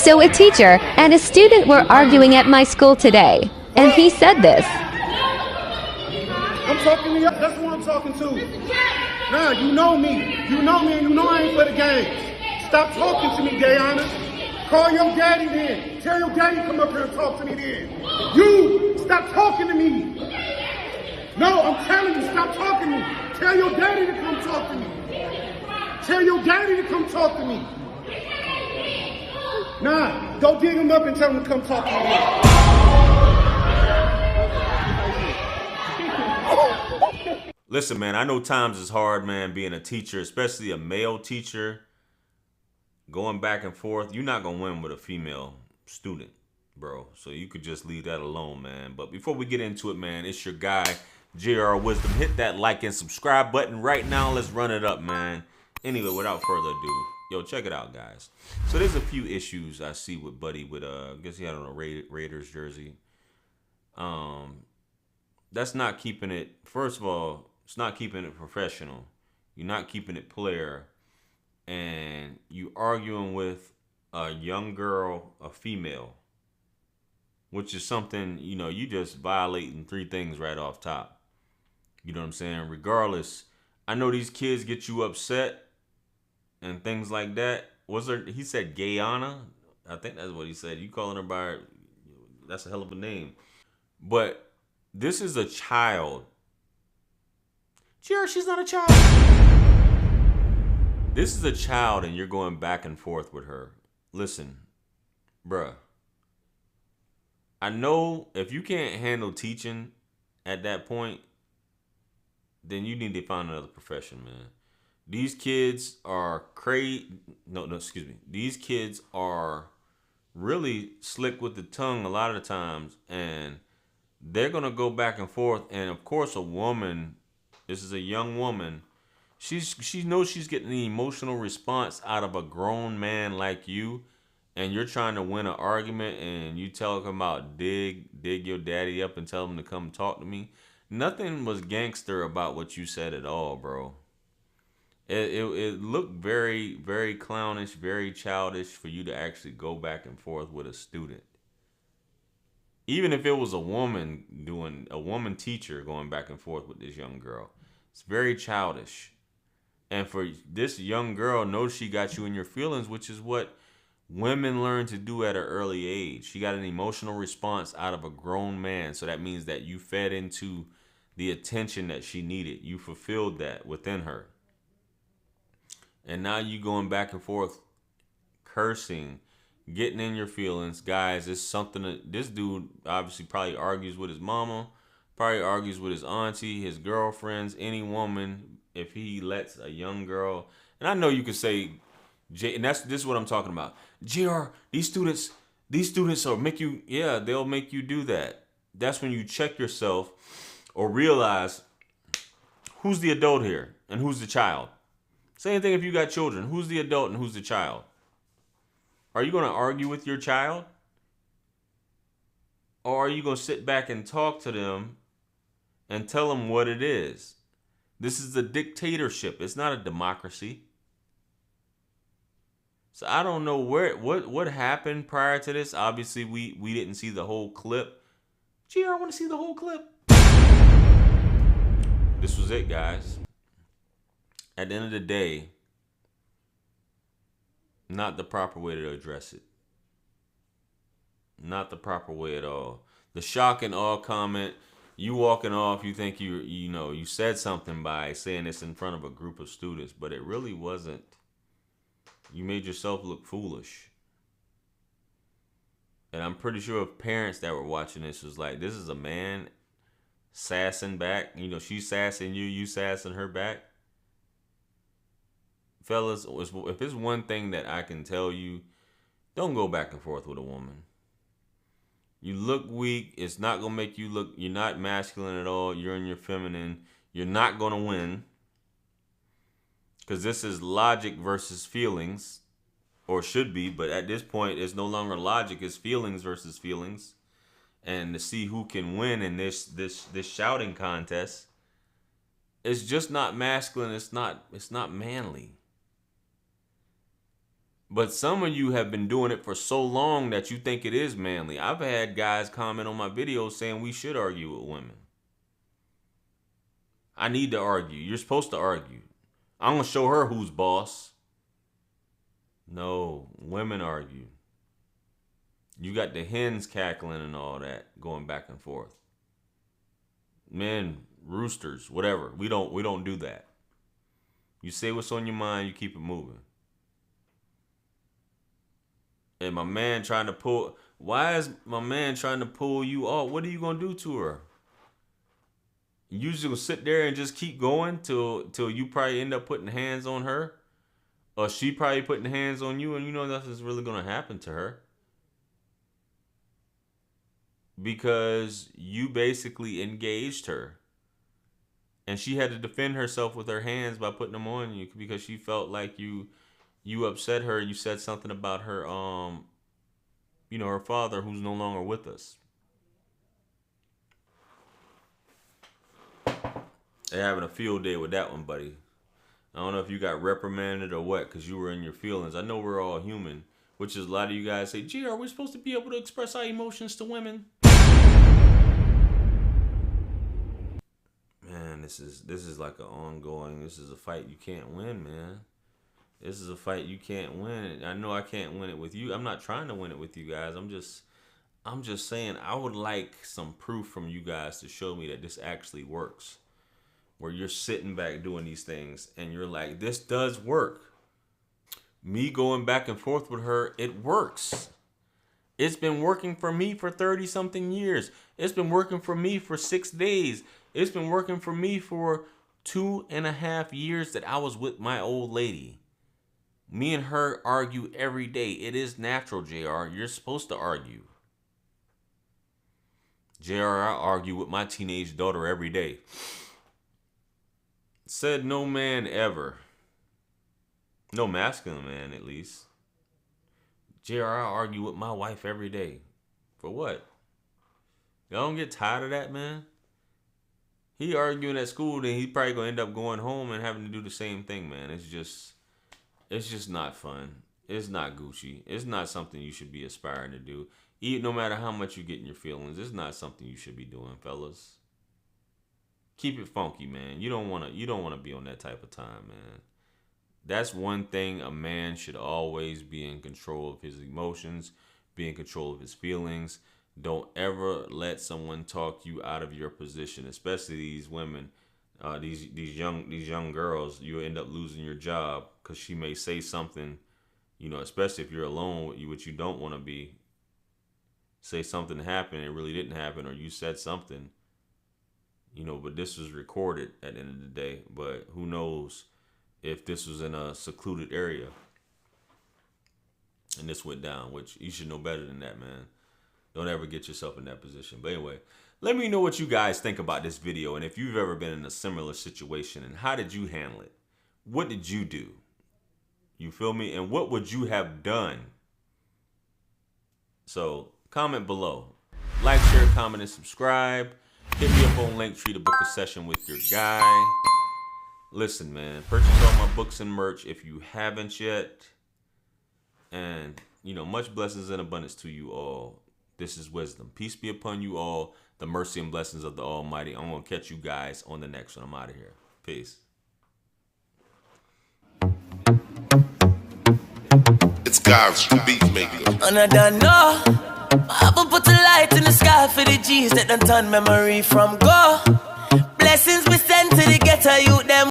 So a teacher and a student were arguing at my school today, and he said this. I'm talking to you. That's who I'm talking to. Nah, you know me. You know me, and you know I ain't for the games. Stop talking to me, Gayana. Call your daddy then. Tell your daddy come up here and talk to me then. You, stop talking to me. No, I'm telling you, stop talking to me. Tell your daddy to come talk to me. Tell your daddy to come talk to me. Nah, go dig him up and tell him to come talk to me. Listen, man, I know times is hard, man, being a teacher, especially a male teacher. Going back and forth, you're not going to win with a female student, bro. So you could just leave that alone, man. But before we get into it, man, it's your guy, JR Wisdom. Hit that like and subscribe button right now. Let's run it up, man. Anyway, without further ado, yo, check it out, guys. So there's a few issues I see with Buddy with, I guess he had on a Raiders jersey. That's not keeping it, first of all, it's not keeping it professional. You're not keeping it player. And you arguing with a young girl, a female, which is something, you know, you just violating 3 things right off top. You know what I'm saying? Regardless, I know these kids get you upset and things like that. He said Gayana? I think that's what he said. You calling her by, that's a hell of a name. But this is a child. Jerry, she's not a child. This is a child and you're going back and forth with her. Listen, bruh. I know if you can't handle teaching at that point, then you need to find another profession, man. These kids are crazy. No, excuse me. These kids are really slick with the tongue a lot of the times, and they're going to go back and forth. And of course, a woman, this is a young woman, she knows she's getting the emotional response out of a grown man like you, and you're trying to win an argument, and you tell him about dig your daddy up and tell him to come talk to me. Nothing was gangster about what you said at all, bro. It looked very, very clownish, very childish for you to actually go back and forth with a student. Even if it was a woman teacher going back and forth with this young girl. It's very childish. And for this young girl, knows she got you in your feelings, which is what women learn to do at an early age. She got an emotional response out of a grown man. So that means that you fed into the attention that she needed. You fulfilled that within her. And now you going back and forth, cursing, getting in your feelings. Guys, it's something that this dude obviously probably argues with his mama, probably argues with his auntie, his girlfriends, any woman, if he lets a young girl. And I know you could say, and this is what I'm talking about. JR, these students will make you, yeah, they'll make you do that. That's when you check yourself or realize who's the adult here and who's the child. Same thing if you got children. Who's the adult and who's the child? Are you going to argue with your child? Or are you going to sit back and talk to them and tell them what it is? This is a dictatorship. It's not a democracy. So I don't know what happened prior to this. Obviously, we didn't see the whole clip. Gee, I want to see the whole clip. This was it, guys. At the end of the day, not the proper way to address it. Not the proper way at all. The shock and awe comment, you walking off, you think you said something by saying this in front of a group of students, but it really wasn't. You made yourself look foolish. And I'm pretty sure if parents that were watching this was like, this is a man sassing back. You know, she's sassing you sassing her back. Fellas, if it's one thing that I can tell you, don't go back and forth with a woman. You look weak. It's not going to make you look, you're not masculine at all. You're in your feminine. You're not going to win. Because this is logic versus feelings. Or should be, but at this point, it's no longer logic. It's feelings versus feelings. And to see who can win in this shouting contest, it's just not masculine. It's not manly. But some of you have been doing it for so long that you think it is manly. I've had guys comment on my videos saying we should argue with women. I need to argue. You're supposed to argue. I'm going to show her who's boss. No, women argue. You got the hens cackling and all that going back and forth. Men, roosters, whatever. We don't do that. You say what's on your mind, you keep it moving. And my man trying to pull, why is my man trying to pull you off? What are you going to do to her? You just gonna sit there and just keep going till you probably end up putting hands on her? Or she probably putting hands on you, and you know nothing's really going to happen to her. Because you basically engaged her. And she had to defend herself with her hands by putting them on you because she felt like you upset her. You said something about her, her father who's no longer with us. They're having a field day with that one, buddy. I don't know if you got reprimanded or what because you were in your feelings. I know we're all human, which is a lot of you guys say, gee, are we supposed to be able to express our emotions to women? Man, this is like an ongoing, this is a fight you can't win, man. This is a fight you can't win. I know I can't win it with you. I'm not trying to win it with you guys. I'm just saying I would like some proof from you guys to show me that this actually works. Where you're sitting back doing these things and you're like, this does work. Me going back and forth with her, it works. It's been working for me for 30-something years. It's been working for me for 6 days. It's been working for me for 2.5 years that I was with my old lady. Me and her argue every day. It is natural, JR. You're supposed to argue. JR, I argue with my teenage daughter every day. Said no man ever. No masculine man, at least. JR, I argue with my wife every day. For what? Y'all don't get tired of that, man? He arguing at school, then he's probably going to end up going home and having to do the same thing, man. It's just not fun. It's not Gucci. It's not something you should be aspiring to do. No matter how much you get in your feelings, it's not something you should be doing, fellas. Keep it funky, man. You don't want to be on that type of time, man. That's one thing a man should always be in control of his emotions, be in control of his feelings. Don't ever let someone talk you out of your position, especially these women, these young girls. You end up losing your job because she may say something, especially if you're alone with what you don't want to be. Say something happened, it really didn't happen, or you said something. But this was recorded at the end of the day. But who knows if this was in a secluded area and this went down, which you should know better than that, man. Don't ever get yourself in that position. But anyway, let me know what you guys think about this video and if you've ever been in a similar situation and how did you handle it? What did you do? You feel me? And what would you have done? So comment below. Like, share, comment, and subscribe. Hit me up on Linktree to book a session with your guy. Listen, man, purchase all my books and merch if you haven't yet. And, much blessings and abundance to you all. This is wisdom. Peace be upon you all. The mercy and blessings of the Almighty. I'm going to catch you guys on the next one. I'm out of here. Peace. It's God's beat maker. And I don't know. I will put a light in the sky for the G's that done turn memory from go.